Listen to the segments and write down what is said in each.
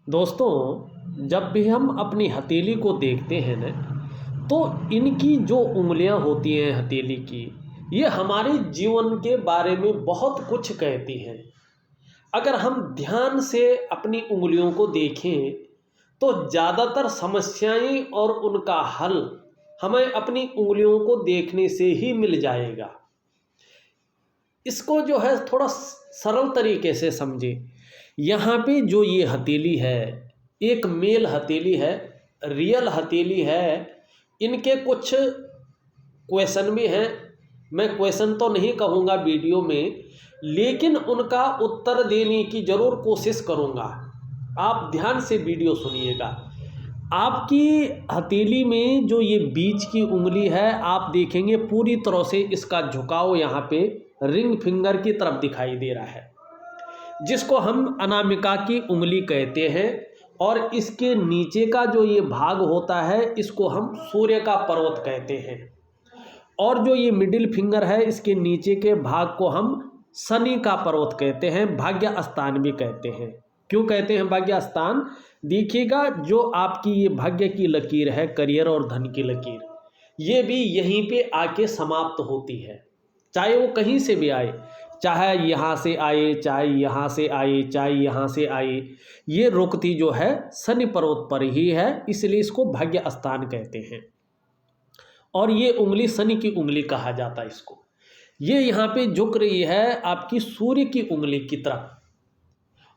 दोस्तों, जब भी हम अपनी हथेली को देखते हैं ना, तो इनकी जो उंगलियां होती हैं हथेली की, ये हमारे जीवन के बारे में बहुत कुछ कहती हैं। अगर हम ध्यान से अपनी उंगलियों को देखें, तो ज़्यादातर समस्याएं और उनका हल हमें अपनी उंगलियों को देखने से ही मिल जाएगा। इसको जो है थोड़ा सरल तरीके से समझे। यहाँ पे जो ये हथेली है, एक मेल हथेली है, रियल हथेली है। इनके कुछ क्वेश्चन भी हैं। मैं क्वेश्चन तो नहीं कहूँगा वीडियो में, लेकिन उनका उत्तर देने की ज़रूर कोशिश करूँगा। आप ध्यान से वीडियो सुनिएगा। आपकी हथेली में जो ये बीच की उंगली है, आप देखेंगे पूरी तरह से इसका झुकाव यहाँ पे रिंग फिंगर की तरफ दिखाई दे रहा है, जिसको हम अनामिका की उंगली कहते हैं। और इसके नीचे का जो ये भाग होता है, इसको हम सूर्य का पर्वत कहते हैं। और जो ये मिडिल फिंगर है, इसके नीचे के भाग को हम शनि का पर्वत कहते हैं, भाग्य स्थान भी कहते हैं। क्यों कहते हैं भाग्य स्थान? देखिएगा, जो आपकी ये भाग्य की लकीर है, करियर और धन की लकीर, ये भी यहीं पे आके समाप्त होती है। चाहे वो कहीं से भी आए, चाहे यहाँ से आए, चाहे यहाँ से आए, चाहे यहाँ से आए, ये रुकती जो है शनि पर्वत पर ही है, इसलिए इसको भाग्य स्थान कहते हैं। और ये उंगली शनि की उंगली कहा जाता है इसको। ये यहाँ पे झुक रही है आपकी सूर्य की उंगली की तरफ।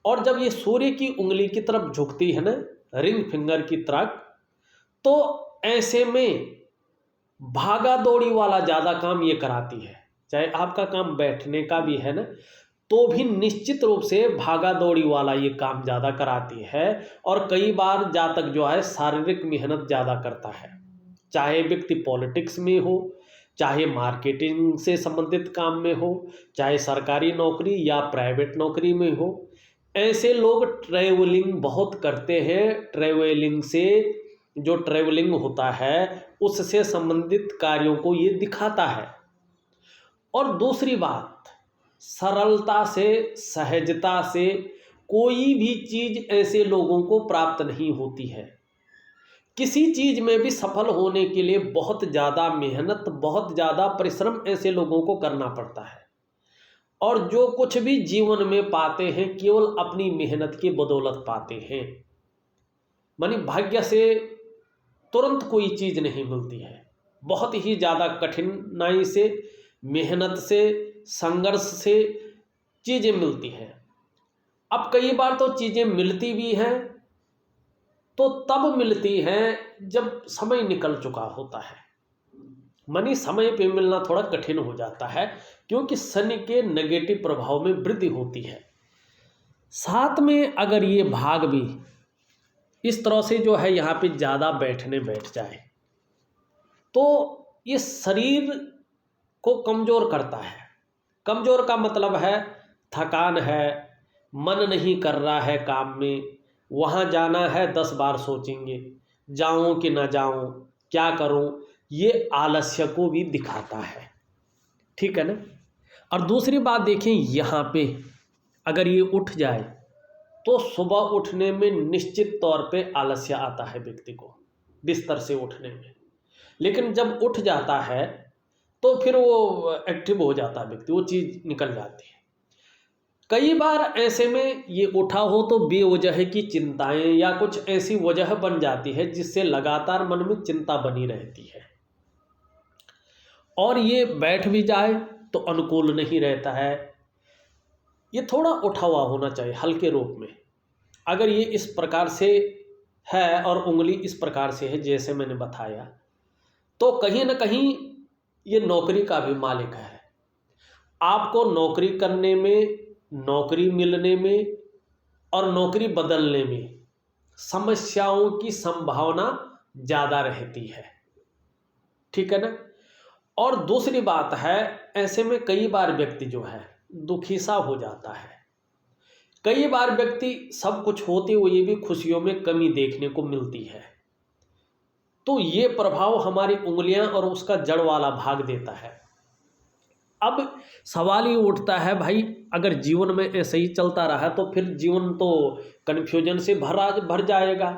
और जब ये सूर्य की उंगली की तरफ झुकती है ना, रिंग फिंगर की तरफ, तो ऐसे में भागा दौड़ी वाला ज़्यादा काम ये कराती है। चाहे आपका काम बैठने का भी है ना, तो भी निश्चित रूप से भागा दौड़ी वाला ये काम ज़्यादा कराती है। और कई बार जातक जो है शारीरिक मेहनत ज़्यादा करता है। चाहे व्यक्ति पॉलिटिक्स में हो, चाहे मार्केटिंग से संबंधित काम में हो, चाहे सरकारी नौकरी या प्राइवेट नौकरी में हो, ऐसे लोग ट्रैवलिंग बहुत करते हैं। ट्रैवलिंग से जो ट्रैवलिंग होता है, उससे संबंधित कार्यों को ये दिखाता है। और दूसरी बात, सरलता से, सहजता से कोई भी चीज़ ऐसे लोगों को प्राप्त नहीं होती है। किसी चीज़ में भी सफल होने के लिए बहुत ज़्यादा मेहनत, बहुत ज़्यादा परिश्रम ऐसे लोगों को करना पड़ता है। और जो कुछ भी जीवन में पाते हैं, केवल अपनी मेहनत की बदौलत पाते हैं। मानी भाग्य से तुरंत कोई चीज़ नहीं मिलती है। बहुत ही ज़्यादा कठिनाई से, मेहनत से, संघर्ष से चीज़ें मिलती हैं। अब कई बार तो चीज़ें मिलती भी हैं, तो तब मिलती हैं जब समय निकल चुका होता है। मानी समय पे मिलना थोड़ा कठिन हो जाता है, क्योंकि शनि के नेगेटिव प्रभाव में वृद्धि होती है। साथ में अगर ये भाग भी इस तरह से जो है यहाँ पे ज़्यादा बैठ जाए, तो ये शरीर को कमज़ोर करता है। कमज़ोर का मतलब है थकान है, मन नहीं कर रहा है काम में, वहाँ जाना है 10 बार सोचेंगे, जाऊँ कि ना जाऊँ, क्या करूँ, ये आलस्य को भी दिखाता है। ठीक है ना। और दूसरी बात देखें, यहाँ पे अगर ये उठ जाए, तो सुबह उठने में निश्चित तौर पे आलस्य आता है व्यक्ति को, बिस्तर से उठने में। लेकिन जब उठ जाता है, तो फिर वो एक्टिव हो जाता है व्यक्ति, वो चीज़ निकल जाती है। कई बार ऐसे में ये उठा हो तो बेवजह की चिंताएं या कुछ ऐसी वजह बन जाती है, जिससे लगातार मन में चिंता बनी रहती है। और ये बैठ भी जाए तो अनुकूल नहीं रहता है। ये थोड़ा उठा हुआ होना चाहिए, हल्के रूप में। अगर ये इस प्रकार से है और उंगली इस प्रकार से है जैसे मैंने बताया, तो कहीं ना कहीं ये नौकरी का भी मालिक है। आपको नौकरी करने में, नौकरी मिलने में और नौकरी बदलने में समस्याओं की संभावना ज़्यादा रहती है। ठीक है ना। और दूसरी बात है, ऐसे में कई बार व्यक्ति जो है दुखी सा हो जाता है। कई बार व्यक्ति सब कुछ होते हुए भी खुशियों में कमी देखने को मिलती है। तो ये प्रभाव हमारी उंगलियां और उसका जड़ वाला भाग देता है। अब सवाल ये उठता है भाई, अगर जीवन में ऐसे ही चलता रहा तो फिर जीवन तो कन्फ्यूजन से भर जाएगा,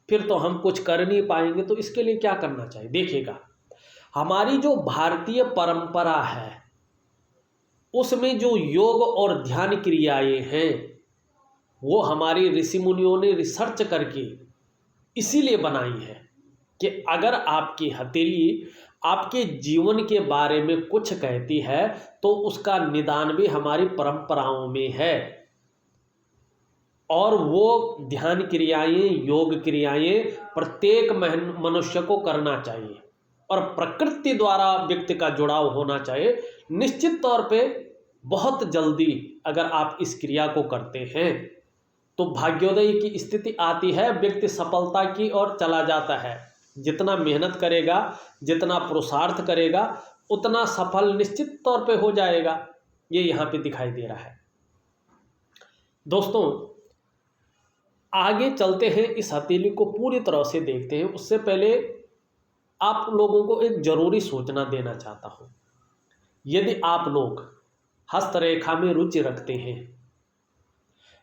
फिर तो हम कुछ कर नहीं पाएंगे। तो इसके लिए क्या करना चाहिए? देखिएगा, हमारी जो भारतीय परंपरा है उसमें जो योग और ध्यान क्रियाएं हैं वो हमारी ऋषि मुनियों ने रिसर्च करके इसीलिए बनाई है कि अगर आपकी हथेली आपके जीवन के बारे में कुछ कहती है तो उसका निदान भी हमारी परंपराओं में है। और वो ध्यान क्रियाएं, योग क्रियाएं प्रत्येक मनुष्य को करना चाहिए और प्रकृति द्वारा व्यक्ति का जुड़ाव होना चाहिए। निश्चित तौर पे बहुत जल्दी अगर आप इस क्रिया को करते हैं तो भाग्योदय की स्थिति आती है, व्यक्ति सफलता की ओर चला जाता है। जितना मेहनत करेगा, जितना पुरुषार्थ करेगा, उतना सफल निश्चित तौर पे हो जाएगा। ये यहाँ पे दिखाई दे रहा है। दोस्तों, आगे चलते हैं, इस हथेली को पूरी तरह से देखते हैं। उससे पहले आप लोगों को एक जरूरी सूचना देना चाहता हूँ। यदि आप लोग हस्तरेखा में रुचि रखते हैं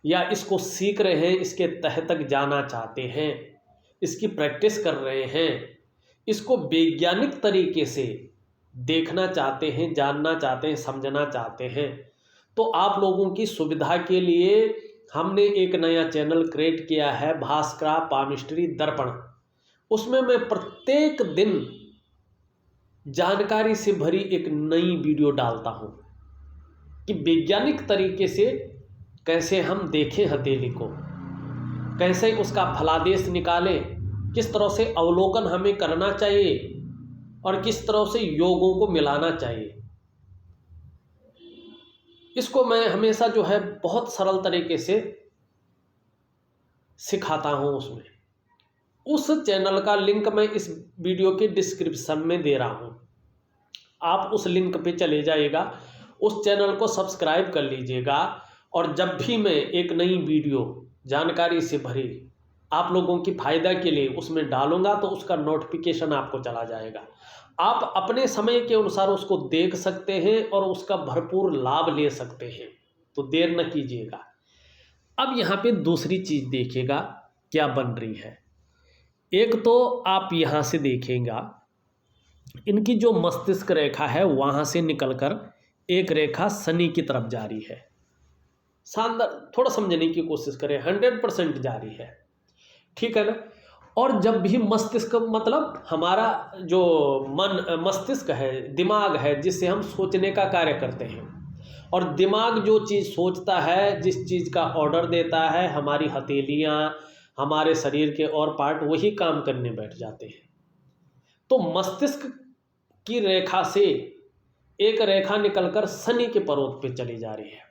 या इसको सीख रहे हैं, इसके तह तक जाना चाहते हैं, इसकी प्रैक्टिस कर रहे हैं, इसको वैज्ञानिक तरीके से देखना चाहते हैं, जानना चाहते हैं, समझना चाहते हैं, तो आप लोगों की सुविधा के लिए हमने एक नया चैनल क्रिएट किया है, भास्करा पामिस्ट्री दर्पण। उसमें मैं प्रत्येक दिन जानकारी से भरी एक नई वीडियो डालता हूं कि वैज्ञानिक तरीके से कैसे हम देखें हथेली को, कैसे उसका फलादेश निकालें, किस तरह से अवलोकन हमें करना चाहिए और किस तरह से योगों को मिलाना चाहिए। इसको मैं हमेशा जो है बहुत सरल तरीके से सिखाता हूं। उसमें उस चैनल का लिंक मैं इस वीडियो के डिस्क्रिप्शन में दे रहा हूं, आप उस लिंक पे चले जाइएगा, उस चैनल को सब्सक्राइब कर लीजिएगा और जब भी मैं एक नई वीडियो जानकारी से भरी आप लोगों की फ़ायदा के लिए उसमें डालूंगा तो उसका नोटिफिकेशन आपको चला जाएगा। आप अपने समय के अनुसार उसको देख सकते हैं और उसका भरपूर लाभ ले सकते हैं, तो देर न कीजिएगा। अब यहाँ पे दूसरी चीज़ देखिएगा क्या बन रही है। एक तो आप यहाँ से देखेंगे इनकी जो मस्तिष्क रेखा है वहाँ से निकलकर एक रेखा शनि की तरफ जा रही है। शानदार, थोड़ा समझने की कोशिश करें, 100% जा रही है, ठीक है ना। और जब भी मस्तिष्क मतलब हमारा जो मस्तिष्क है, दिमाग है, जिससे हम सोचने का कार्य करते हैं, और दिमाग जो चीज़ सोचता है, जिस चीज़ का ऑर्डर देता है, हमारी हथेलियाँ, हमारे शरीर के और पार्ट वही काम करने बैठ जाते हैं। तो मस्तिष्क की रेखा से एक रेखा निकलकर शनि के पर्वत पे चली जा रही है।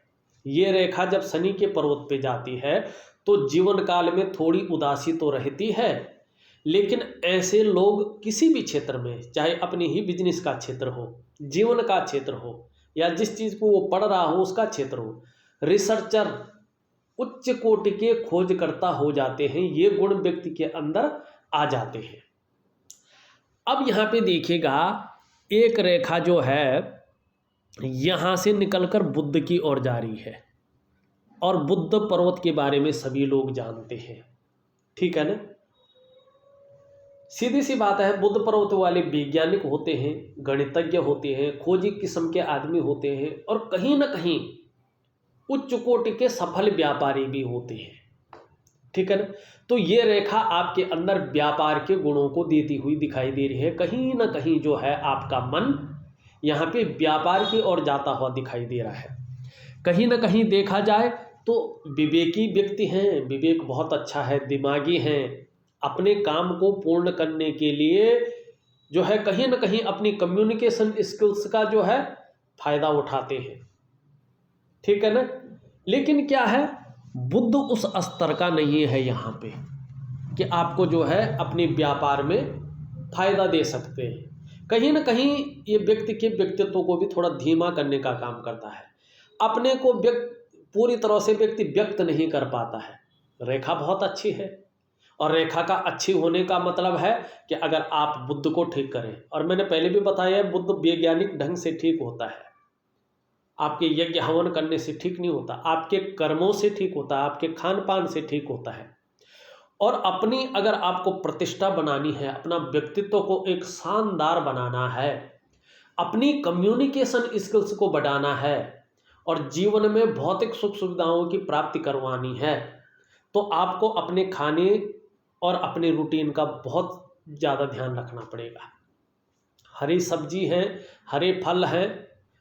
ये रेखा जब शनि के पर्वत पे जाती है तो जीवन काल में थोड़ी उदासी तो रहती है, लेकिन ऐसे लोग किसी भी क्षेत्र में, चाहे अपनी ही बिजनेस का क्षेत्र हो, जीवन का क्षेत्र हो, या जिस चीज़ को वो पढ़ रहा हो उसका क्षेत्र हो, रिसर्चर, उच्च कोटि के खोजकर्ता हो जाते हैं। ये गुण व्यक्ति के अंदर आ जाते हैं। अब यहाँ पे देखिएगा एक रेखा जो है यहाँ से निकलकर बुध की ओर जा रही है, और बुध पर्वत के बारे में सभी लोग जानते हैं, ठीक है ना। सीधी सी बात है, बुध पर्वत वाले वैज्ञानिक होते हैं, गणितज्ञ होते हैं, खोजी किस्म के आदमी होते हैं, और कहीं ना कहीं उच्च कोटि के सफल व्यापारी भी होते हैं, ठीक है ना। तो ये रेखा आपके अंदर व्यापार के गुणों को देती हुई दिखाई दे रही है। कहीं ना कहीं जो है आपका मन यहाँ पे व्यापार की ओर जाता हुआ दिखाई दे रहा है। कहीं ना कहीं देखा जाए तो विवेकी व्यक्ति हैं, विवेक बहुत अच्छा है, दिमागी हैं, अपने काम को पूर्ण करने के लिए जो है कहीं ना कहीं अपनी कम्युनिकेशन स्किल्स का जो है फायदा उठाते हैं, ठीक है ना। लेकिन क्या है, बुद्ध उस स्तर का नहीं है यहाँ पे कि आपको जो है अपने व्यापार में फायदा दे सकते हैं। कहीं ना कहीं ये व्यक्ति के व्यक्तित्व को भी थोड़ा धीमा करने का काम करता है, अपने को पूरी तरह से व्यक्ति व्यक्त नहीं कर पाता है। रेखा बहुत अच्छी है, और रेखा का अच्छी होने का मतलब है कि अगर आप बुद्ध को ठीक करें, और मैंने पहले भी बताया बुद्ध वैज्ञानिक ढंग से ठीक होता है, आपके यज्ञ हवन करने से ठीक नहीं होता, आपके कर्मों से ठीक होता है, आपके खान पान से ठीक होता है। और अपनी अगर आपको प्रतिष्ठा बनानी है, अपना व्यक्तित्व को एक शानदार बनाना है, अपनी कम्युनिकेशन स्किल्स को बढ़ाना है और जीवन में भौतिक सुख सुविधाओं की प्राप्ति करवानी है, तो आपको अपने खाने और अपने रूटीन का बहुत ज़्यादा ध्यान रखना पड़ेगा। हरी सब्जी है, हरे फल हैं,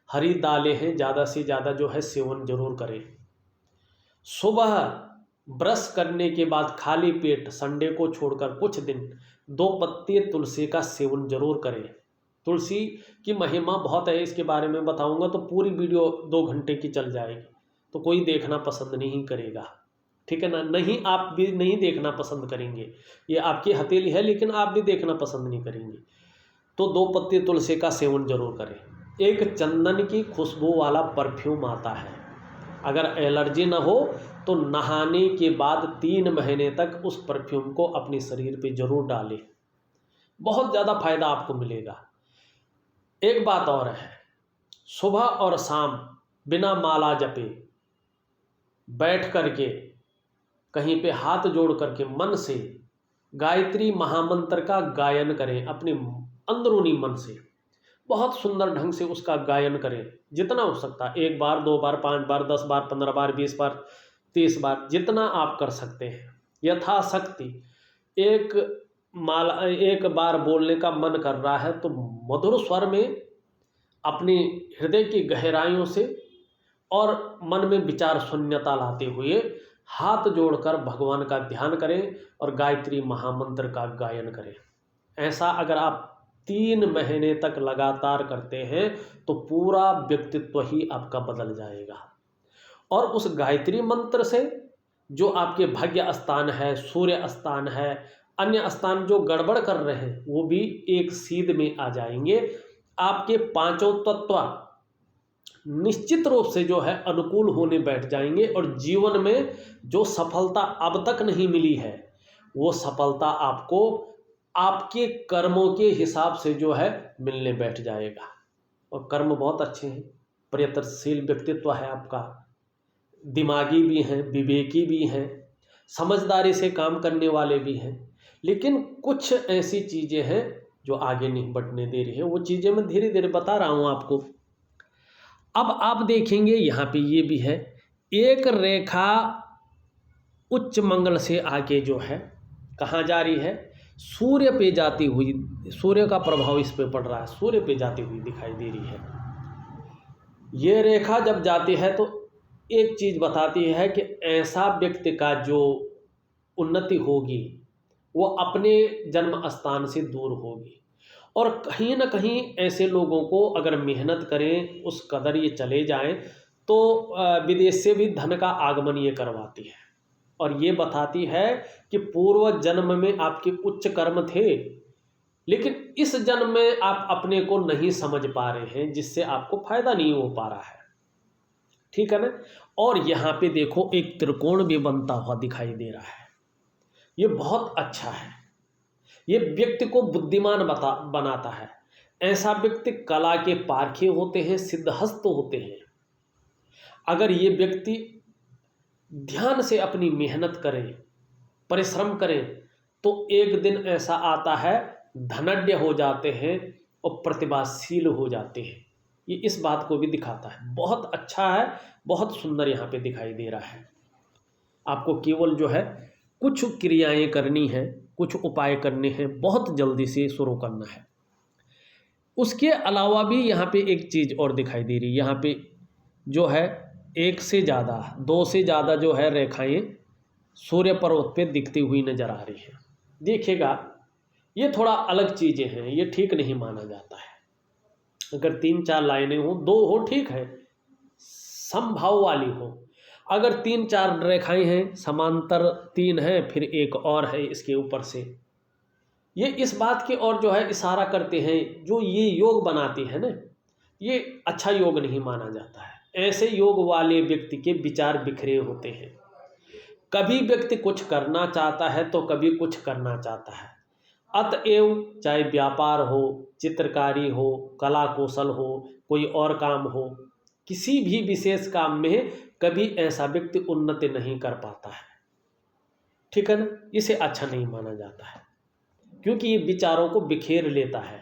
हरी दालें हैं, ज़्यादा से ज़्यादा जो है सेवन जरूर करें। सुबह ब्रश करने के बाद खाली पेट संडे को छोड़कर कुछ दिन 2 पत्ते तुलसी का सेवन जरूर करें। तुलसी की महिमा बहुत है, इसके बारे में बताऊंगा तो पूरी वीडियो 2 घंटे की चल जाएगी, तो कोई देखना पसंद नहीं करेगा, ठीक है ना। नहीं, आप भी नहीं देखना पसंद करेंगे, ये आपकी हथेली है लेकिन आप भी देखना पसंद नहीं करेंगे। तो 2 पत्ते तुलसी का सेवन जरूर करें। एक चंदन की खुशबू वाला परफ्यूम आता है, अगर एलर्जी ना हो तो नहाने के बाद 3 महीने तक उस परफ्यूम को अपने शरीर पे जरूर डालें, बहुत ज़्यादा फायदा आपको मिलेगा। एक बात और है, सुबह और शाम बिना माला जपे बैठ करके कहीं पे हाथ जोड़ करके मन से गायत्री महामंत्र का गायन करें, अपने अंदरूनी मन से बहुत सुंदर ढंग से उसका गायन करें, जितना हो सकता है। 1 बार, 2 बार, 5 बार, 10 बार, 15 बार, 20 बार, 30 बार, जितना आप कर सकते हैं यथाशक्ति। एक बार बोलने का मन कर रहा है तो मधुर स्वर में अपने हृदय की गहराइयों से और मन में विचार शून्यता लाते हुए हाथ जोड़कर भगवान का ध्यान करें और गायत्री महामंत्र का गायन करें। ऐसा अगर आप 3 महीने तक लगातार करते हैं तो पूरा व्यक्तित्व ही आपका बदल जाएगा। और उस गायत्री मंत्र से जो आपके भाग्य स्थान है, सूर्य स्थान है, अन्य स्थान जो गड़बड़ कर रहे हैं वो भी एक सीध में आ जाएंगे। आपके 5 तत्व निश्चित रूप से जो है अनुकूल होने बैठ जाएंगे और जीवन में जो सफलता अब तक नहीं मिली है वो सफलता आपको आपके कर्मों के हिसाब से जो है मिलने बैठ जाएगा। और कर्म बहुत अच्छे हैं, प्रयत्नशील व्यक्तित्व है आपका, दिमागी भी हैं, विवेकी भी हैं, समझदारी से काम करने वाले भी हैं, लेकिन कुछ ऐसी चीज़ें हैं जो आगे नहीं बढ़ने दे रही है। वो चीज़ें मैं धीरे धीरे बता रहा हूँ आपको। अब आप देखेंगे यहाँ पे ये भी है, एक रेखा उच्च मंगल से आके जो है कहाँ जा रही है, सूर्य पे जाती हुई, सूर्य का प्रभाव इस पे पड़ रहा है, सूर्य पे जाती हुई दिखाई दे रही है। ये रेखा जब जाती है तो एक चीज़ बताती है कि ऐसा व्यक्ति का जो उन्नति होगी वो अपने जन्म स्थान से दूर होगी। और कहीं ना कहीं ऐसे लोगों को अगर मेहनत करें उस कदर ये चले जाएं तो विदेश से भी धन का आगमन ये करवाती है। और ये बताती है कि पूर्व जन्म में आपके उच्च कर्म थे लेकिन इस जन्म में आप अपने को नहीं समझ पा रहे हैं, जिससे आपको फायदा नहीं हो पा रहा है, ठीक है ना। और यहाँ पे देखो एक त्रिकोण भी बनता हुआ दिखाई दे रहा है, ये बहुत अच्छा है, ये व्यक्ति को बुद्धिमान बनाता है। ऐसा व्यक्ति कला के पारखे होते हैं, सिद्धहस्त होते हैं। अगर ये व्यक्ति ध्यान से अपनी मेहनत करें, परिश्रम करें तो एक दिन ऐसा आता है धनढ़ हो जाते हैं और प्रतिभाशील हो जाते हैं। ये इस बात को भी दिखाता है, बहुत अच्छा है, बहुत सुंदर यहाँ पे दिखाई दे रहा है। आपको केवल जो है कुछ क्रियाएं करनी है, कुछ उपाय करने हैं, बहुत जल्दी से शुरू करना है। उसके अलावा भी यहाँ पे एक चीज़ और दिखाई दे रही है, यहाँ पे जो है 1 से ज़्यादा, 2 से ज़्यादा जो है रेखाएं सूर्य पर्वत पे दिखती हुई नजर आ रही हैं। देखिएगा ये थोड़ा अलग चीज़ें हैं, ये ठीक नहीं माना जाता है। अगर 3-4 लाइनें हो, 2 हो ठीक है, समभाव वाली हो। अगर 3-4 रेखाएं हैं, समांतर 3 हैं, फिर एक और है इसके ऊपर से, ये इस बात की ओर जो है इशारा करते हैं, जो ये योग बनाती है ना, ये अच्छा योग नहीं माना जाता है। ऐसे योग वाले व्यक्ति के विचार बिखरे होते हैं। कभी व्यक्ति कुछ करना चाहता है तो कभी कुछ करना चाहता है। अतएव चाहे व्यापार हो, चित्रकारी हो, कला कौशल हो, कोई और काम हो, किसी भी विशेष काम में कभी ऐसा व्यक्ति उन्नति नहीं कर पाता है, ठीक है ना। इसे अच्छा नहीं माना जाता है, क्योंकि ये विचारों को बिखेर लेता है।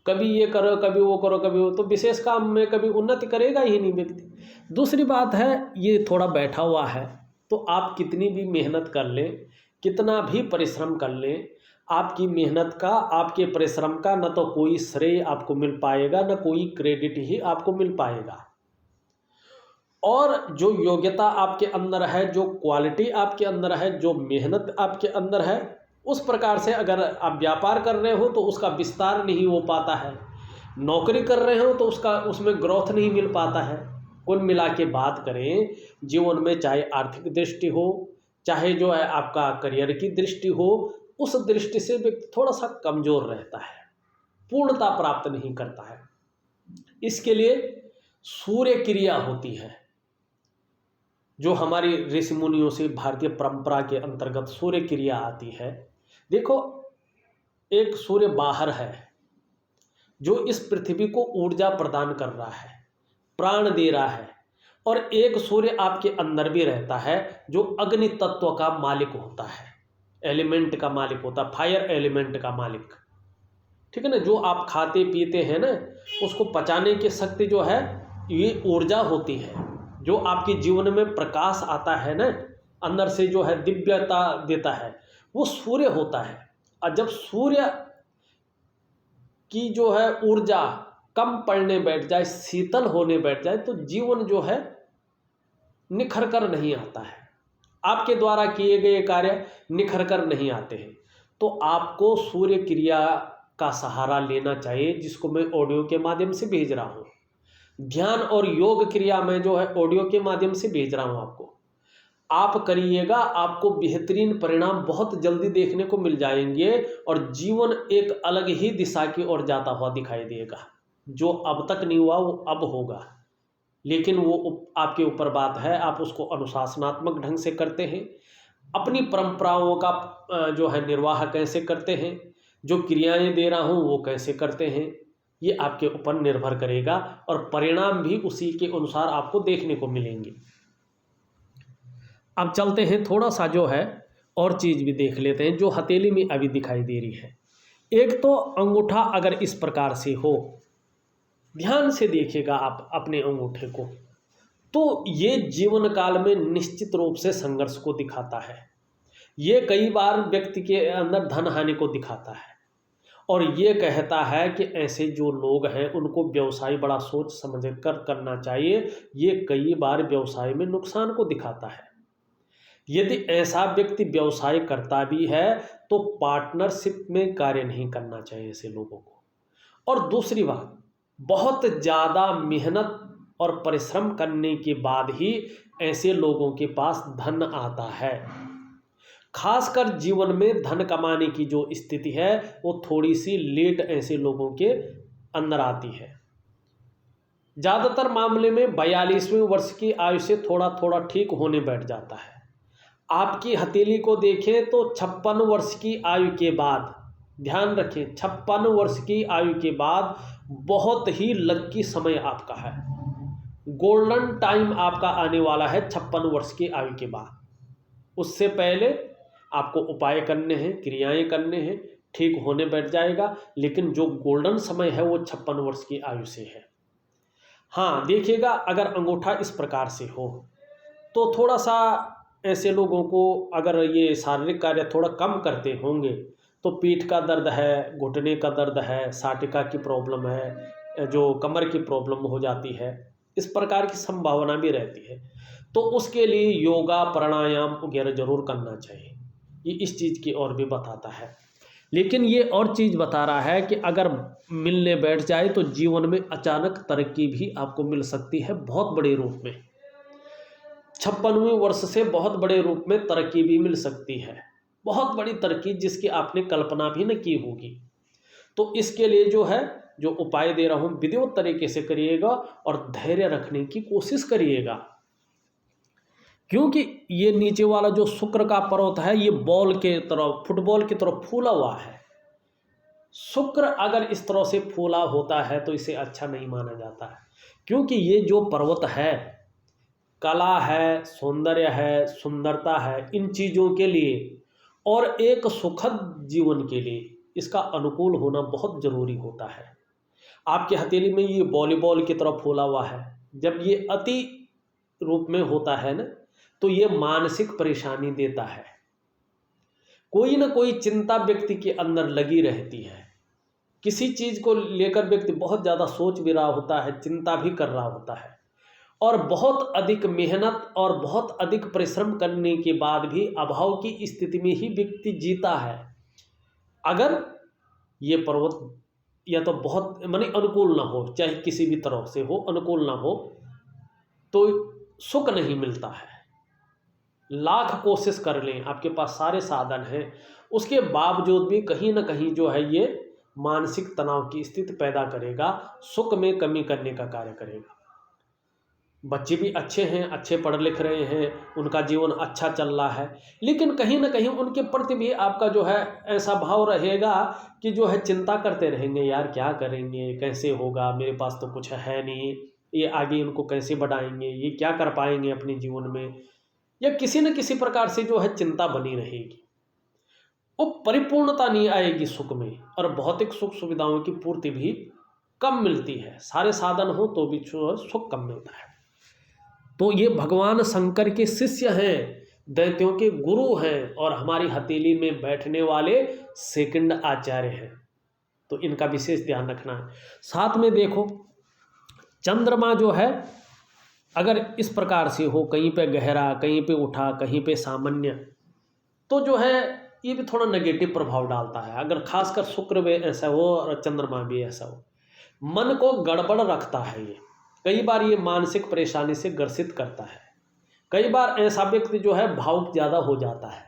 कभी ये करो, कभी वो करो, कभी वो, तो विशेष काम में कभी उन्नति करेगा ही नहीं व्यक्ति। दूसरी बात है, ये थोड़ा बैठा हुआ है, तो आप कितनी भी मेहनत कर लें, कितना भी परिश्रम कर लें, आपकी मेहनत का, आपके परिश्रम का न तो कोई श्रेय आपको मिल पाएगा, न कोई क्रेडिट ही आपको मिल पाएगा। और जो योग्यता आपके अंदर है, जो क्वालिटी आपके अंदर है, जो मेहनत आपके अंदर है, उस प्रकार से अगर आप व्यापार कर रहे हो तो उसका विस्तार नहीं हो पाता है, नौकरी कर रहे हो तो उसमें ग्रोथ नहीं मिल पाता है। कुल मिला के बात करें जीवन में, चाहे आर्थिक दृष्टि हो, चाहे जो है आपका करियर की दृष्टि हो, उस दृष्टि से व्यक्ति थोड़ा सा कमज़ोर रहता है, पूर्णता प्राप्त नहीं करता है। इसके लिए सूर्य क्रिया होती है, जो हमारी ऋषि मुनियों से भारतीय परंपरा के अंतर्गत सूर्य क्रिया आती है। देखो, एक सूर्य बाहर है जो इस पृथ्वी को ऊर्जा प्रदान कर रहा है, प्राण दे रहा है, और एक सूर्य आपके अंदर भी रहता है जो अग्नि तत्व का मालिक होता है, एलिमेंट का मालिक होता है, फायर एलिमेंट का मालिक, ठीक है ना। जो आप खाते पीते हैं ना, उसको पचाने की शक्ति जो है ये ऊर्जा होती है। जो आपके जीवन में प्रकाश आता है ना, अंदर से जो है दिव्यता देता है, वो सूर्य होता है। और जब सूर्य की जो है ऊर्जा कम पड़ने बैठ जाए, शीतल होने बैठ जाए, तो जीवन जो है निखर कर नहीं आता है, आपके द्वारा किए गए कार्य निखर कर नहीं आते हैं। तो आपको सूर्य क्रिया का सहारा लेना चाहिए, जिसको मैं ऑडियो के माध्यम से भेज रहा हूँ। ध्यान और योग क्रिया में जो है ऑडियो के माध्यम से भेज रहा हूँ आपको, आप करिएगा, आपको बेहतरीन परिणाम बहुत जल्दी देखने को मिल जाएंगे, और जीवन एक अलग ही दिशा की ओर जाता हुआ दिखाई देगा। जो अब तक नहीं हुआ वो अब होगा, लेकिन वो आपके ऊपर बात है, आप उसको अनुशासनात्मक ढंग से करते हैं, अपनी परंपराओं का जो है निर्वाह कैसे करते हैं, जो क्रियाएं दे रहा हूँ वो कैसे करते हैं, ये आपके ऊपर निर्भर करेगा, और परिणाम भी उसी के अनुसार आपको देखने को मिलेंगे। अब चलते हैं, थोड़ा सा जो है और चीज़ भी देख लेते हैं जो हथेली में अभी दिखाई दे रही है। एक तो अंगूठा अगर इस प्रकार से हो, ध्यान से देखिएगा आप अपने अंगूठे को, तो ये जीवन काल में निश्चित रूप से संघर्ष को दिखाता है। ये कई बार व्यक्ति के अंदर धन हानि को दिखाता है, और ये कहता है कि ऐसे जो लोग हैं उनको व्यवसाय बड़ा सोच समझ कर करना चाहिए। ये कई बार व्यवसाय में नुकसान को दिखाता है। यदि ऐसा व्यक्ति व्यवसाय करता भी है तो पार्टनरशिप में कार्य नहीं करना चाहिए ऐसे लोगों को। और दूसरी बात, बहुत ज़्यादा मेहनत और परिश्रम करने के बाद ही ऐसे लोगों के पास धन आता है। खासकर जीवन में धन कमाने की जो स्थिति है वो थोड़ी सी लेट ऐसे लोगों के अंदर आती है। ज़्यादातर मामले में 42वें वर्ष की आयु से थोड़ा थोड़ा ठीक होने बैठ जाता है। आपकी हथेली को देखें तो 56 वर्ष की आयु के बाद, ध्यान रखें 56 वर्ष की आयु के बाद बहुत ही लकी समय आपका है, गोल्डन टाइम आपका आने वाला है 56 वर्ष की आयु के बाद। उससे पहले आपको उपाय करने हैं, क्रियाएं करने हैं, ठीक होने बैठ जाएगा, लेकिन जो गोल्डन समय है वो 56 वर्ष की आयु से है। हाँ, देखिएगा, अगर अंगूठा इस प्रकार से हो तो थोड़ा सा ऐसे लोगों को अगर ये शारीरिक कार्य थोड़ा कम करते होंगे तो पीठ का दर्द है, घुटने का दर्द है, साटिका की प्रॉब्लम है, जो कमर की प्रॉब्लम हो जाती है, इस प्रकार की संभावना भी रहती है। तो उसके लिए योगा प्राणायाम वगैरह जरूर करना चाहिए। ये इस चीज़ की ओर भी बताता है। लेकिन ये और चीज़ बता रहा है कि अगर मिलने बैठ जाए तो जीवन में अचानक तरक्की भी आपको मिल सकती है, बहुत बड़े रूप में। 56वें वर्ष से बहुत बड़े रूप में तरक्की भी मिल सकती है, बहुत बड़ी तरक्की जिसकी आपने कल्पना भी न की होगी। तो इसके लिए जो है, जो उपाय दे रहा हूँ विधिवत तरीके से करिएगा और धैर्य रखने की कोशिश करिएगा, क्योंकि ये नीचे वाला जो शुक्र का पर्वत है ये बॉल के तरफ, फुटबॉल की तरफ फूला हुआ है। शुक्र अगर इस तरह से फूला होता है तो इसे अच्छा नहीं माना जाता है, क्योंकि ये जो पर्वत है, कला है, सौंदर्य है, सुंदरता है, इन चीज़ों के लिए और एक सुखद जीवन के लिए इसका अनुकूल होना बहुत ज़रूरी होता है। आपकी हथेली में ये वॉलीबॉल की तरह फूला हुआ है, जब ये अति रूप में होता है ना, तो ये मानसिक परेशानी देता है। कोई ना कोई चिंता व्यक्ति के अंदर लगी रहती है, किसी चीज़ को लेकर व्यक्ति बहुत ज़्यादा सोच भी रहा होता है, चिंता भी कर रहा होता है, और बहुत अधिक मेहनत और बहुत अधिक परिश्रम करने के बाद भी अभाव की स्थिति में ही व्यक्ति जीता है। अगर ये पर्वत या तो बहुत माने अनुकूल ना हो, चाहे किसी भी तरह से हो, अनुकूल ना हो, तो सुख नहीं मिलता है। लाख कोशिश कर लें, आपके पास सारे साधन हैं, उसके बावजूद भी कहीं ना कहीं जो है ये मानसिक तनाव की स्थिति पैदा करेगा, सुख में कमी करने का कार्य करेगा। बच्चे भी अच्छे हैं, अच्छे पढ़ लिख रहे हैं, उनका जीवन अच्छा चल रहा है, लेकिन कहीं ना कहीं उनके प्रति भी आपका जो है ऐसा भाव रहेगा कि जो है चिंता करते रहेंगे, यार क्या करेंगे, कैसे होगा, मेरे पास तो कुछ है नहीं, ये आगे इनको कैसे बढ़ाएंगे, ये क्या कर पाएंगे अपने जीवन में, या किसी न किसी प्रकार से जो है चिंता बनी रहेगी। वो परिपूर्णता नहीं आएगी सुख में, और भौतिक सुख सुविधाओं की पूर्ति भी कम मिलती है। सारे साधन हो तो भी सुख कम मिलता है। तो ये भगवान शंकर के शिष्य हैं, दैत्यों के गुरु हैं, और हमारी हथेली में बैठने वाले सेकंड आचार्य हैं, तो इनका विशेष ध्यान रखना है। साथ में देखो, चंद्रमा जो है अगर इस प्रकार से हो, कहीं पे गहरा, कहीं पे उठा, कहीं पे सामान्य, तो जो है ये भी थोड़ा नेगेटिव प्रभाव डालता है। अगर खासकर शुक्र भी ऐसा हो और चंद्रमा भी ऐसा हो, मन को गड़बड़ रखता है। ये कई बार ये मानसिक परेशानी से ग्रसित करता है। कई बार ऐसा व्यक्ति जो है भावुक ज़्यादा हो जाता है,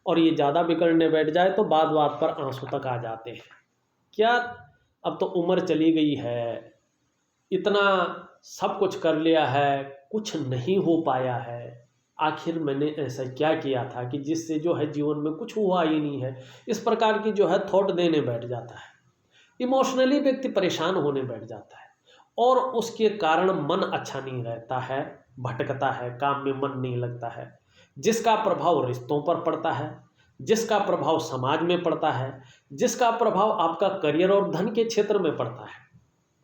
और ये ज़्यादा बिगड़ने बैठ जाए तो बात बात पर आंसू तक आ जाते हैं। क्या, अब तो उम्र चली गई है, इतना सब कुछ कर लिया है, कुछ नहीं हो पाया है, आखिर मैंने ऐसा क्या किया था कि जिससे जो है जीवन में कुछ हुआ ही नहीं है। इस प्रकार की जो है थॉट देने बैठ जाता है। इमोशनली व्यक्ति परेशान होने बैठ जाता है, और उसके कारण मन अच्छा नहीं रहता है, भटकता है, काम में मन नहीं लगता है, जिसका प्रभाव रिश्तों पर पड़ता है, जिसका प्रभाव समाज में पड़ता है, जिसका प्रभाव आपका करियर और धन के क्षेत्र में पड़ता है,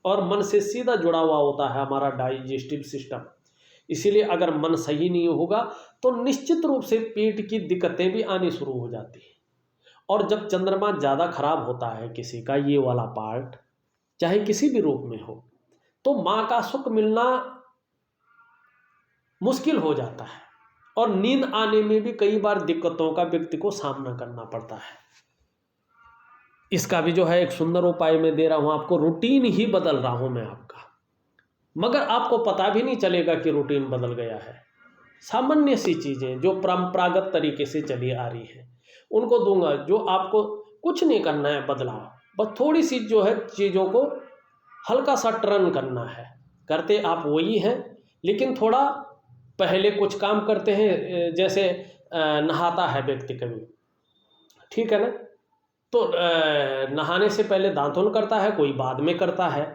और मन से सीधा जुड़ा हुआ होता है हमारा डाइजेस्टिव सिस्टम। इसीलिए अगर मन सही नहीं होगा तो निश्चित रूप से पेट की दिक्कतें भी आनी शुरू हो जाती हैं। और जब चंद्रमा ज़्यादा खराब होता है किसी का, ये वाला पार्ट, चाहे किसी भी रूप में हो, तो माँ का सुख मिलना मुश्किल हो जाता है, और नींद आने में भी कई बार दिक्कतों का व्यक्ति को सामना करना पड़ता है। इसका भी जो है एक सुंदर उपाय मैं दे रहा हूँ आपको। रूटीन ही बदल रहा हूँ मैं आपका, मगर आपको पता भी नहीं चलेगा कि रूटीन बदल गया है। सामान्य सी चीज़ें जो परंपरागत तरीके से चली आ रही हैं उनको दूंगा, जो आपको कुछ नहीं करना है बदलाव, बस थोड़ी सी जो है चीज़ों को हल्का सा टर्न करना है। करते आप वही हैं, लेकिन थोड़ा पहले कुछ काम करते हैं। जैसे नहाता है व्यक्ति कभी, ठीक है ना, तो नहाने से पहले दांतुन करता है, कोई बाद में करता है,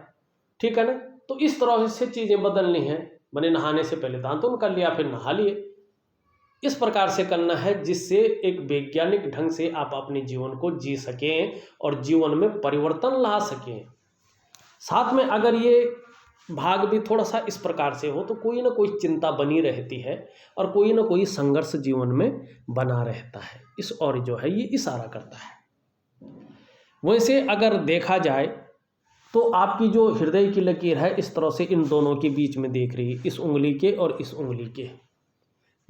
ठीक है ना। तो इस तरह से चीज़ें बदलनी है। मैंने नहाने से पहले दांतुन कर लिया, फिर नहा लिए, इस प्रकार से करना है जिससे एक वैज्ञानिक ढंग से आप अपने जीवन को जी सकें और जीवन में परिवर्तन ला सकें। साथ में अगर ये भाग भी थोड़ा सा इस प्रकार से हो तो कोई ना कोई चिंता बनी रहती है, और कोई ना कोई संघर्ष जीवन में बना रहता है। इस और जो है ये इशारा करता है। वैसे अगर देखा जाए तो आपकी जो हृदय की लकीर है इस तरह से इन दोनों के बीच में देख रही है, इस उंगली के और इस उंगली के,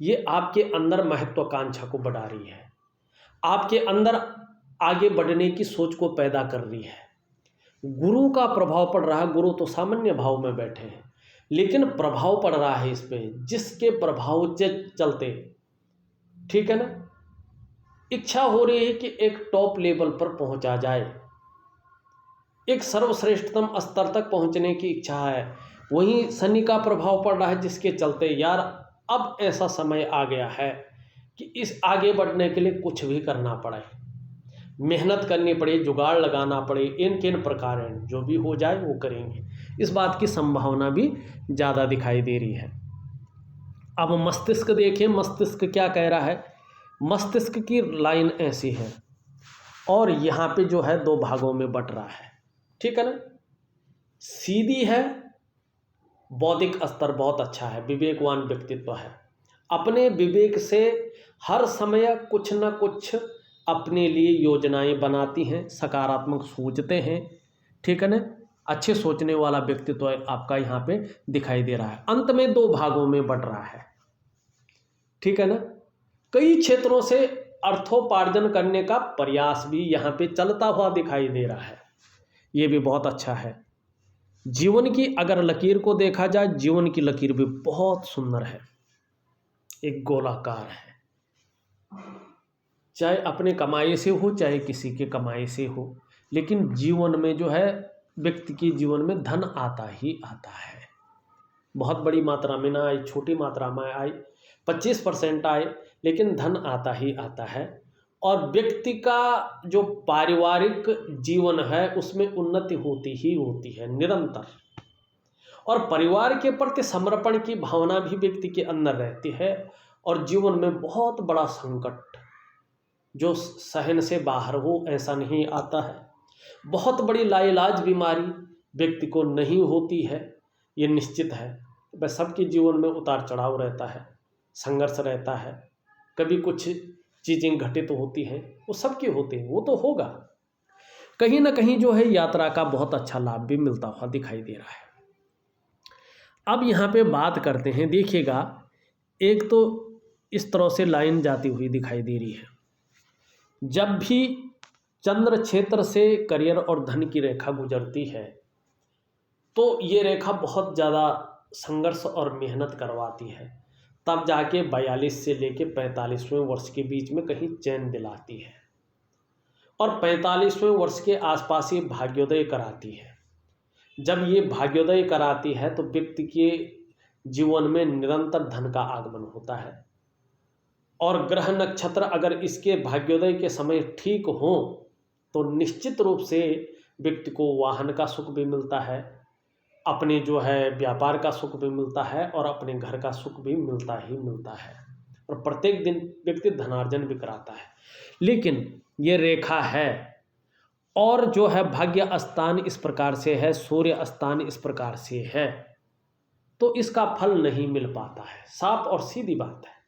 ये आपके अंदर महत्वाकांक्षा को बढ़ा रही है, आपके अंदर आगे बढ़ने की सोच को पैदा कर रही है। गुरु का प्रभाव पड़ रहा है। गुरु तो सामान्य भाव में बैठे हैं, लेकिन प्रभाव पड़ रहा है इस पे, जिसके प्रभाव से चलते, ठीक है ना, इच्छा हो रही है कि एक टॉप लेवल पर पहुंचा जाए, एक सर्वश्रेष्ठतम स्तर तक पहुंचने की इच्छा है। वहीं शनि का प्रभाव पड़ रहा है, जिसके चलते यार अब ऐसा समय आ गया है कि इस आगे बढ़ने के लिए कुछ भी करना पड़े। मेहनत करनी पड़े, जुगाड़ लगाना पड़े, इन किन प्रकार जो भी हो जाए वो करेंगे, इस बात की संभावना भी ज़्यादा दिखाई दे रही है। अब मस्तिष्क देखिए, मस्तिष्क क्या कह रहा है। मस्तिष्क की लाइन ऐसी है और यहाँ पे जो है दो भागों में बट रहा है, ठीक है ना। सीधी है, बौद्धिक स्तर बहुत अच्छा है, विवेकवान व्यक्तित्व है, अपने विवेक से हर समय कुछ न कुछ अपने लिए योजनाएं बनाती हैं, सकारात्मक सोचते हैं, ठीक है ना। अच्छे सोचने वाला व्यक्तित्व आपका यहाँ पे दिखाई दे रहा है। अंत में दो भागों में बट रहा है, ठीक है ना। कई क्षेत्रों से अर्थोपार्जन करने का प्रयास भी यहाँ पे चलता हुआ दिखाई दे रहा है, ये भी बहुत अच्छा है। जीवन की अगर लकीर को देखा जाए, जीवन की लकीर भी बहुत सुंदर है, एक गोलाकार है, चाहे अपने कमाई से हो चाहे किसी के कमाई से हो, लेकिन जीवन में जो है व्यक्ति के जीवन में धन आता ही आता है। बहुत बड़ी मात्रा में ना आए, छोटी मात्रा में आए, 25% आए, लेकिन धन आता ही आता है। और व्यक्ति का जो पारिवारिक जीवन है उसमें उन्नति होती ही होती है निरंतर, और परिवार के प्रति समर्पण की भावना भी व्यक्ति के अंदर रहती है। और जीवन में बहुत बड़ा संकट जो सहन से बाहर हो ऐसा नहीं आता है। बहुत बड़ी लाइलाज बीमारी व्यक्ति को नहीं होती है, ये निश्चित है। वह सबके जीवन में उतार चढ़ाव रहता है, संघर्ष रहता है, कभी कुछ चीज़ें घटित होती हैं, वो सबके होते हैं, वो तो होगा। कहीं ना कहीं जो है यात्रा का बहुत अच्छा लाभ भी मिलता हुआ दिखाई दे रहा है। अब यहाँ पे बात करते हैं, देखिएगा एक तो इस तरह से लाइन जाती हुई दिखाई दे रही है। जब भी चंद्र क्षेत्र से करियर और धन की रेखा गुजरती है तो ये रेखा बहुत ज़्यादा संघर्ष और मेहनत करवाती है, तब जाके 42 से लेके 45वें वर्ष के बीच में कहीं चैन दिलाती है, और 45वें वर्ष के आसपास ये भाग्योदय कराती है। जब ये भाग्योदय कराती है तो व्यक्ति के जीवन में निरंतर धन का आगमन होता है। और ग्रह नक्षत्र अगर इसके भाग्योदय के समय ठीक हो तो निश्चित रूप से व्यक्ति को वाहन का सुख भी मिलता है, अपने जो है व्यापार का सुख भी मिलता है, और अपने घर का सुख भी मिलता ही मिलता है, और प्रत्येक दिन व्यक्ति धनार्जन भी कराता है। लेकिन ये रेखा है, और जो है भाग्य स्थान इस प्रकार से है, सूर्य स्थान इस प्रकार से है, तो इसका फल नहीं मिल पाता है, साफ और सीधी बात है।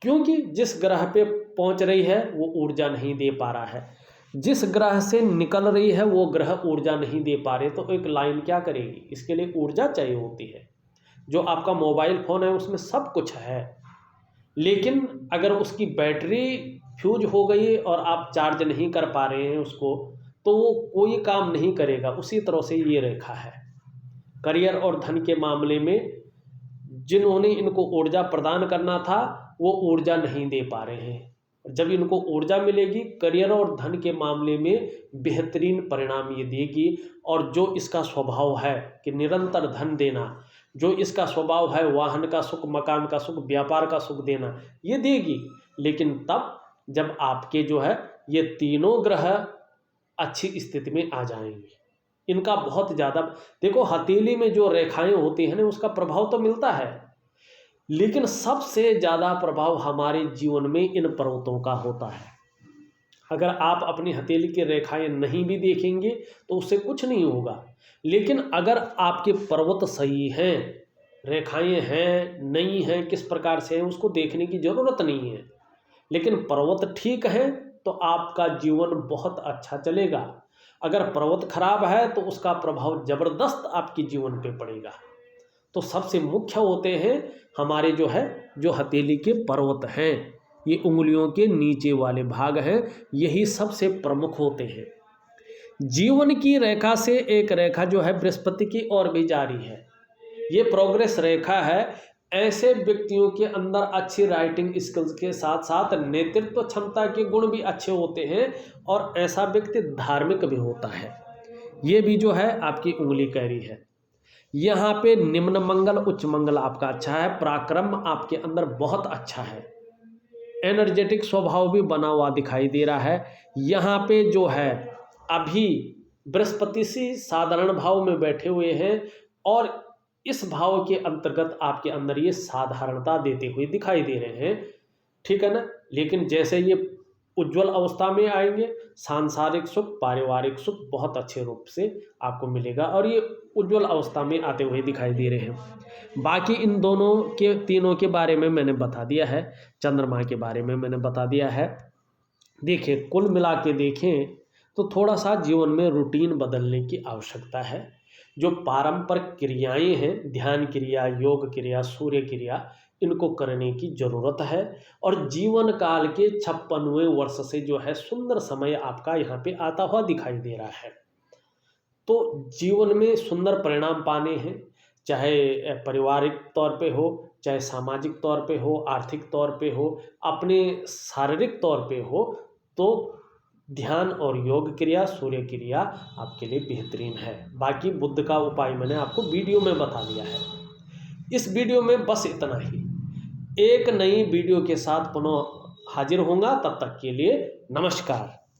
क्योंकि जिस ग्रह पे पहुंच रही है वो ऊर्जा नहीं दे पा रहा है, जिस ग्रह से निकल रही है वो ग्रह ऊर्जा नहीं दे पा रहे, तो एक लाइन क्या करेगी, इसके लिए ऊर्जा चाहिए होती है। जो आपका मोबाइल फ़ोन है उसमें सब कुछ है, लेकिन अगर उसकी बैटरी फ्यूज हो गई और आप चार्ज नहीं कर पा रहे हैं उसको, तो वो कोई काम नहीं करेगा। उसी तरह से ये रेखा है करियर और धन के मामले में, जिन्होंने इनको ऊर्जा प्रदान करना था वो ऊर्जा नहीं दे पा रहे हैं। जब इनको ऊर्जा मिलेगी करियर और धन के मामले में बेहतरीन परिणाम ये देगी। और जो इसका स्वभाव है कि निरंतर धन देना, जो इसका स्वभाव है वाहन का सुख, मकान का सुख, व्यापार का सुख देना, ये देगी। लेकिन तब जब आपके जो है ये तीनों ग्रह अच्छी स्थिति में आ जाएंगे, इनका बहुत ज़्यादा देखो, हथेली में जो रेखाएं होती हैं ना उसका प्रभाव तो मिलता है, लेकिन सबसे ज़्यादा प्रभाव हमारे जीवन में इन पर्वतों का होता है। अगर आप अपनी हथेली की रेखाएं नहीं भी देखेंगे तो उससे कुछ नहीं होगा, लेकिन अगर आपके पर्वत सही हैं, रेखाएं हैं नहीं हैं, किस प्रकार से हैं उसको देखने की ज़रूरत नहीं है, लेकिन पर्वत ठीक है तो आपका जीवन बहुत अच्छा चलेगा। अगर पर्वत खराब है तो उसका प्रभाव ज़बरदस्त आपके जीवन पे पड़ेगा। तो सबसे मुख्य होते हैं हमारे जो है जो हथेली के पर्वत हैं, ये उंगलियों के नीचे वाले भाग हैं, यही सबसे प्रमुख होते हैं। जीवन की रेखा से एक रेखा जो है बृहस्पति की ओर भी जारी है, ये प्रोग्रेस रेखा है। ऐसे व्यक्तियों के अंदर अच्छी राइटिंग स्किल्स के साथ साथ नेतृत्व क्षमता के गुण भी अच्छे होते हैं, और ऐसा व्यक्ति धार्मिक भी होता है। ये भी जो है आपकी उंगली कह रही है। यहाँ पे निम्न मंगल उच्च मंगल आपका अच्छा है, पराक्रम आपके अंदर बहुत अच्छा है, एनर्जेटिक स्वभाव भी बना हुआ दिखाई दे रहा है। यहाँ पे जो है अभी बृहस्पति से साधारण भाव में बैठे हुए हैं और इस भाव के अंतर्गत आपके अंदर ये साधारणता देते हुए दिखाई दे रहे हैं, ठीक है ना। लेकिन जैसे ये उज्ज्वल अवस्था में आएंगे, सांसारिक सुख, पारिवारिक सुख बहुत अच्छे रूप से आपको मिलेगा और ये उज्ज्वल अवस्था में आते हुए दिखाई दे रहे हैं। बाकी इन दोनों के, तीनों के बारे में मैंने बता दिया है, चंद्रमा के बारे में मैंने बता दिया है। देखिए, कुल मिला के देखें तो थोड़ा सा जीवन में रूटीन बदलने की आवश्यकता है। जो पारंपरिक क्रियाएं हैं, ध्यान क्रिया, योग क्रिया, सूर्य क्रिया, इनको करने की जरूरत है। और जीवन काल के 56वें वर्ष से जो है सुंदर समय आपका यहाँ पे आता हुआ दिखाई दे रहा है। तो जीवन में सुंदर परिणाम पाने हैं, चाहे पारिवारिक तौर पे हो, चाहे सामाजिक तौर पे हो, आर्थिक तौर पे हो, अपने शारीरिक तौर पे हो, तो ध्यान और योग क्रिया, सूर्य क्रिया आपके लिए बेहतरीन है। बाकी बुद्ध का उपाय मैंने आपको वीडियो में बता दिया है। इस वीडियो में बस इतना ही। एक नई वीडियो के साथ पुनः हाजिर होऊंगा, तब तक के लिए नमस्कार।